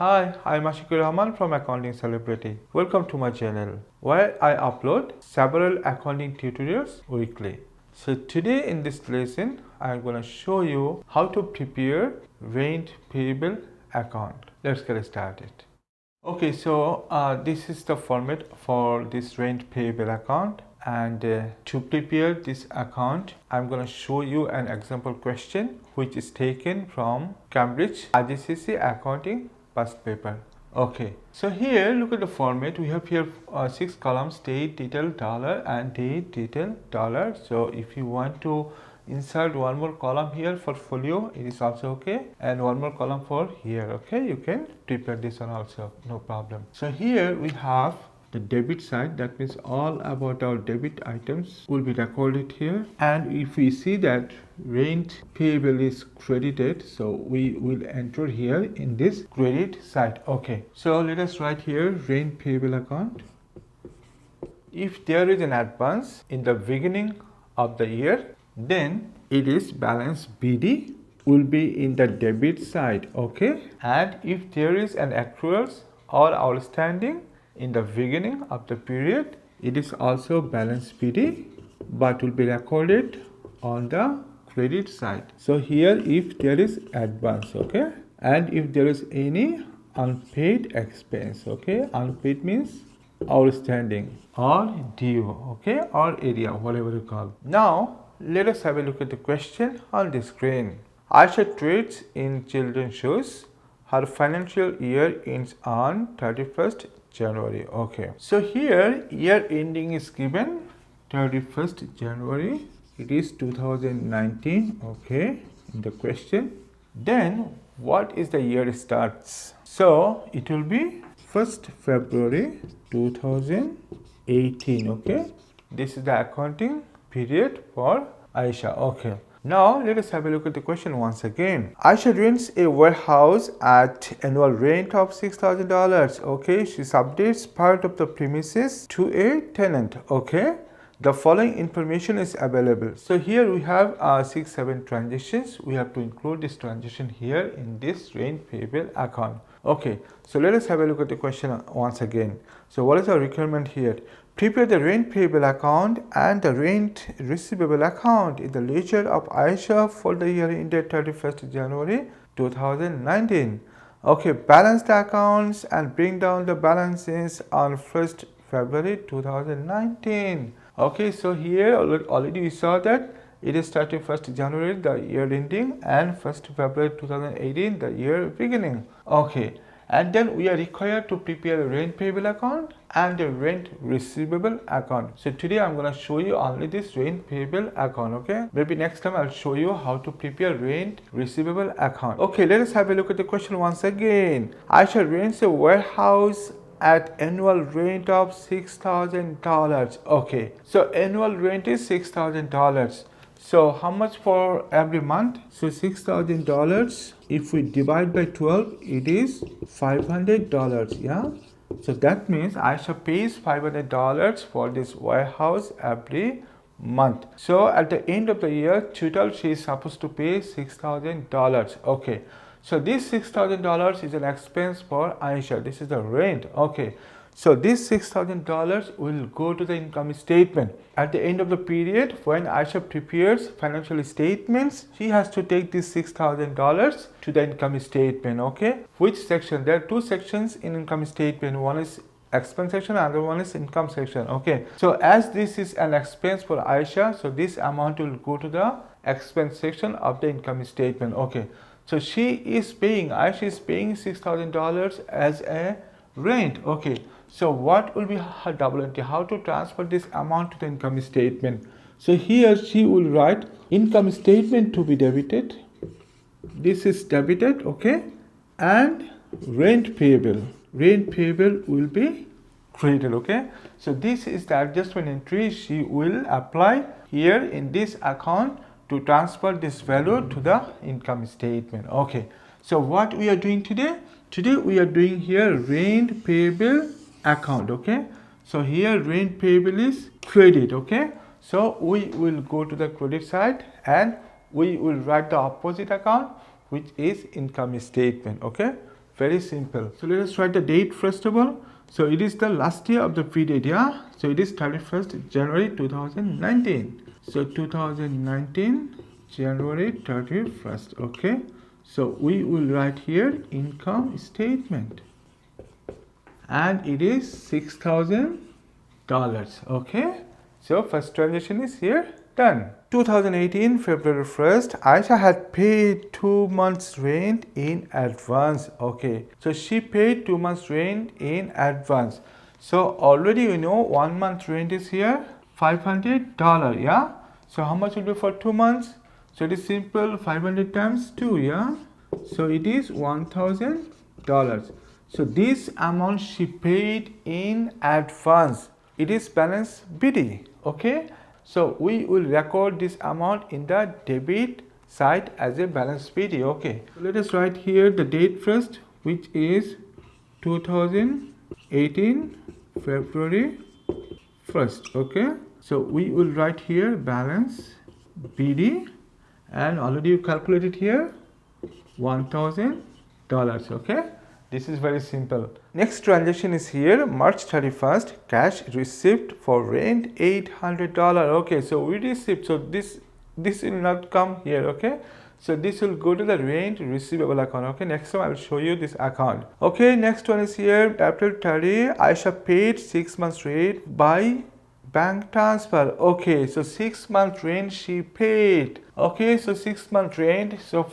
Hi, I'm Ashikul Rahman from Accounting Celebrity. Welcome to my channel where I upload several accounting tutorials weekly. So today in this lesson, I'm going to show you how to prepare rent payable account. Let's get started. Okay, so this is the format for this rent payable account, and to prepare this account I'm going to show you an example question which is taken from Cambridge IGCSE accounting past paper. Okay, so here look at the format. We have here 6 columns: date, detail, dollar, and date, detail, dollar. So if you want to insert one more column here for folio, it is also okay, and one more column for here. Okay, you can prepare this one also, no problem. So here we have the debit side, that means all about our debit items will be recorded here, and if we see that rent payable is credited, so we will enter here in this credit side. Okay, so let us write here rent payable account. If there is an advance in the beginning of the year, then it is balance BD will be in the debit side. Okay, and if there is an accruals or outstanding in the beginning of the period, it is also balance BD but will be recorded on the credit side. So here if there is advance, okay, and if there is any unpaid expense, okay, unpaid means outstanding or due, okay, or area, whatever you call. Now let us have a look at the question on the screen. Aisha trades in children's shoes. Her financial year ends on 31st January. Okay, so here year ending is given 31st January. It is 2019. Okay, in the question. Then what is the year starts? So it will be 1st February 2018. Okay, this is the accounting period for Aisha. Okay, now let us have a look at the question once again. Aisha rents a warehouse at annual rent of $6,000. Okay, she subleases part of the premises to a tenant. Okay, the following information is available. So here we have 6-7 transactions. We have to include this transaction here in this rent payable account. Okay, so let us have a look at the question once again. So what is our requirement here? Prepare the rent payable account and the rent receivable account in the ledger of Aisha for the year ended 31st January 2019. Okay, balance the accounts and bring down the balances on 1st February 2019. Okay, so here already we saw that it is 31st January, the year ending, and 1st February 2018, the year beginning. Okay, and then we are required to prepare a rent payable account and a rent receivable account. So today I'm going to show you only this rent payable account. Okay, maybe next time I'll show you how to prepare rent receivable account. Okay, let us have a look at the question once again. Aisha rents a warehouse at annual rent of $6,000. Okay, so annual rent is $6,000. So how much for every month? So $6,000, if we divide by 12, it is $500. Yeah, so that means Aisha pays $500 for this warehouse every month. So at the end of the year total she is supposed to pay $6,000. Okay, so this $6,000 is an expense for Aisha. This is the rent. Okay, so this $6,000 will go to the income statement. At the end of the period, when Aisha prepares financial statements, she has to take this $6,000 to the income statement. Okay, which section? There are two sections in income statement. One is expense section, another one is income section. Okay, so as this is an expense for Aisha, so this amount will go to the expense section of the income statement. Okay, so Aisha is paying $6,000 as a rent. Okay, so what will be her double entry? How to transfer this amount to the income statement? So here she will write income statement to be debited. This is debited. Okay, and rent payable will be credited. Okay, so this is the adjustment entry she will apply here in this account to transfer this value to the income statement. Okay, so what we are doing today we are doing here rent payable account. Okay, so here rent payable is credit. Okay, so we will go to the credit side and we will write the opposite account, which is income statement. Okay, very simple. So let us write the date first of all. So it is the last year of the period, yeah. So it is 31st January 2019. So 2019 January 31st. Okay. So we will write here income statement, and it is $6,000. Okay. So first transaction is here done. 2018 February 1st, Aisha had paid 2 months rent in advance. Okay, so she paid 2 months rent in advance. So already you know 1 month rent is here $500. Yeah. So how much will be for 2 months? So it is simple, 500 times 2. Yeah. So it is $1,000. So this amount she paid in advance. It is balance BD. Okay. So we will record this amount in the debit side as a balance BD. Okay. So let us write here the date first, which is 2018 February 1st. Okay. So we will write here balance BD, and already you calculated here $1,000. Okay. This is very simple. Next transaction is here March 31st, cash received for rent $800. Okay, so we received, so this will not come here. Okay, so this will go to the rent receivable account. Okay, next time I will show you this account. Okay, next one is here April 30, Aisha paid 6 months rent by bank transfer. Okay, so 6 month rent she paid. Okay, so 6 month rent, so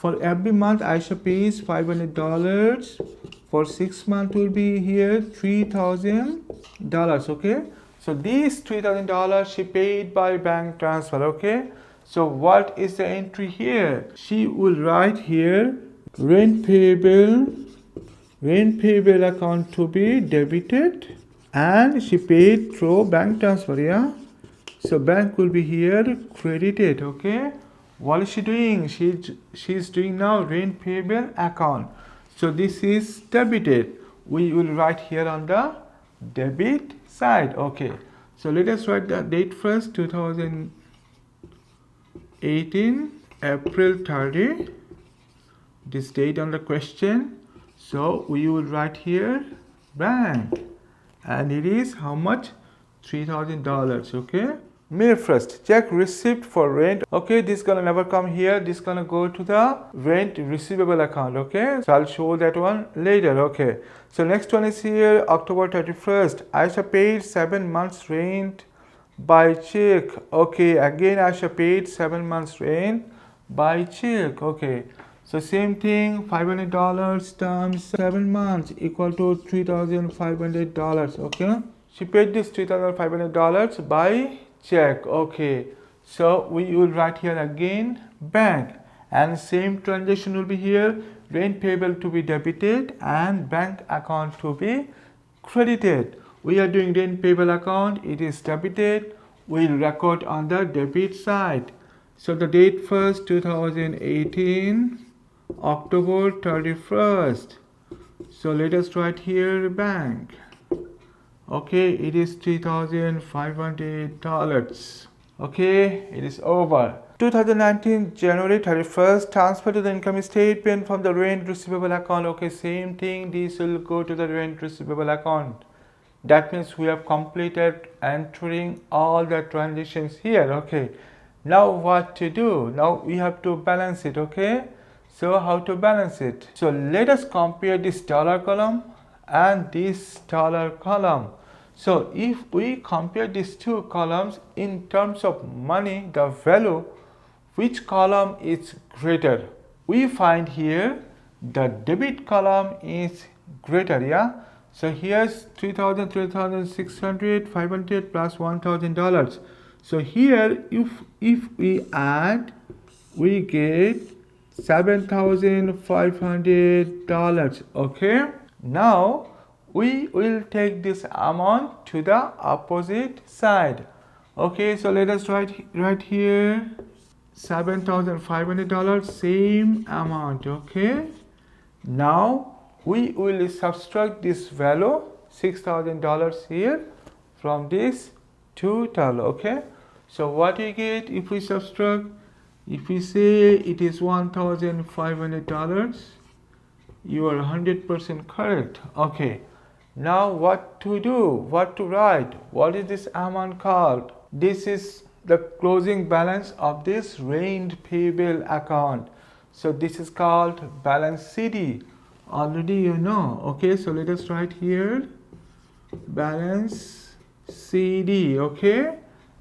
for every month Aisha pays $500. For 6 months will be here $3,000. Okay, so these $3,000 she paid by bank transfer. Okay, so what is the entry here? She will write here rent payable account to be debited, and she paid through bank transfer. Yeah, so bank will be here credited. Okay, what is she doing? She's doing now rent payable account. So this is debited. We will write here on the debit side. Okay. So let us write the date first. 2018 April 30. This date on the question. So we will write here bank, and it is how much? $3,000. Okay. May 1st, check receipt for rent. Okay, this gonna never come here. This gonna go to the rent receivable account. Okay, so I'll show that one later. Okay, so next one is here October 31st. Aisha paid 7 months rent by check. Okay, again Aisha paid 7 months rent by check. Okay, so same thing, $500 times 7 months equal to $3,500. Okay, she paid this $3,500 by check. Okay, so we will write here again bank, and same transaction will be here, rent payable to be debited and bank account to be credited. We are doing rent payable account, it is debited, we will record on the debit side. So the date first 2018 October 31st. So let us write here bank. Okay, it is $3,500. Okay, it is over. 2019 January 31st, transfer to the income statement from the rent receivable account. Okay, same thing, this will go to the rent receivable account. That means we have completed entering all the transactions here. Okay, now what to do? Now we have to balance it. Okay, so how to balance it? So let us compare this dollar column and this dollar column. So if we compare these two columns in terms of money, the value, which column is greater? We find here the debit column is greater. Yeah, so here's 3,000, 3,600, 500 plus $1,000. So here if we add, we get $7,500. Okay, now we will take this amount to the opposite side. Okay, so let us write here $7,500, same amount. Okay, now we will subtract this value $6,000 here from this total. Okay, so what we get if we subtract? If we say it is $1,500, You are 100% correct. Okay. Now what to do? What to write? What is this amount called? This is the closing balance of this rent payable account. So this is called balance CD. Already you know. Okay, so let us write here balance CD. Okay.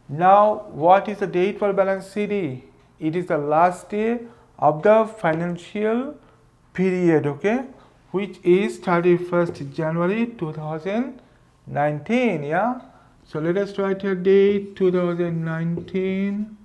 Now what is the date for balance CD? It is the last day of the financial period. Okay, which is 31st January 2019. Yeah, so let us write here date 2019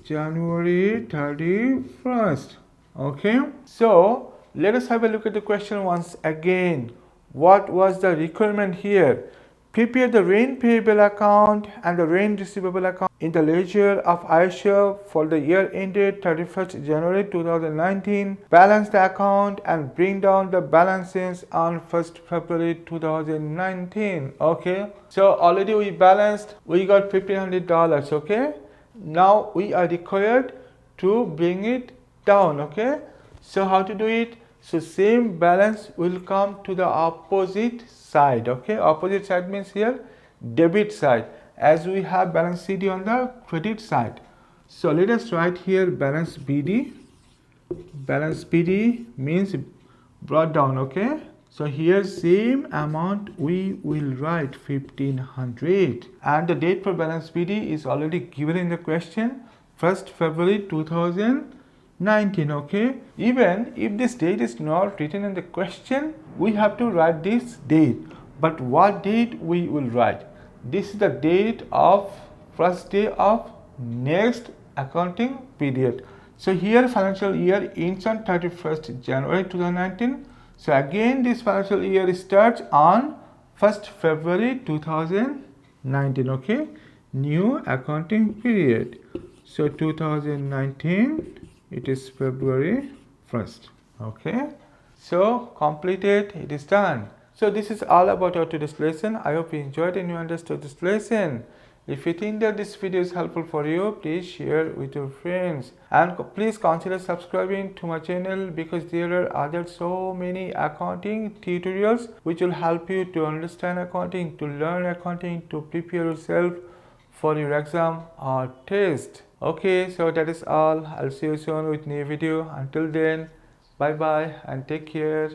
January 31st. Okay, so let us have a look at the question once again. What was the requirement here? Prepare the rent payable account and the rent receivable account in the ledger of Aisha for the year ended 31st January 2019. Balance the account and bring down the balances on 1st February 2019. Okay, so already we balanced, we got $1,500. Okay, now we are required to bring it down. Okay, so how to do it? So same balance will come to the opposite side. Okay, opposite side means here debit side, as we have balance CD on the credit side. So let us write here balance BD. Balance BD means brought down. Okay, so here same amount we will write 1,500, and the date for balance BD is already given in the question, 1st February 2019. Okay, even if this date is not written in the question, we have to write this date. But what date we will write? This is the date of first day of next accounting period. So here financial year ends on 31st January 2019. So again this financial year starts on 1st February 2019. Okay, new accounting period. So 2019, it is February 1st. Okay, so completed, it is done. So this is all about our today's lesson. I hope you enjoyed and you understood this lesson. If you think that this video is helpful for you, please share with your friends, and please consider subscribing to my channel, because there are other so many accounting tutorials which will help you to understand accounting, to learn accounting, to prepare yourself for your exam or test. Okay, so that is all. I'll see you soon with new video. Until then, bye bye and take care.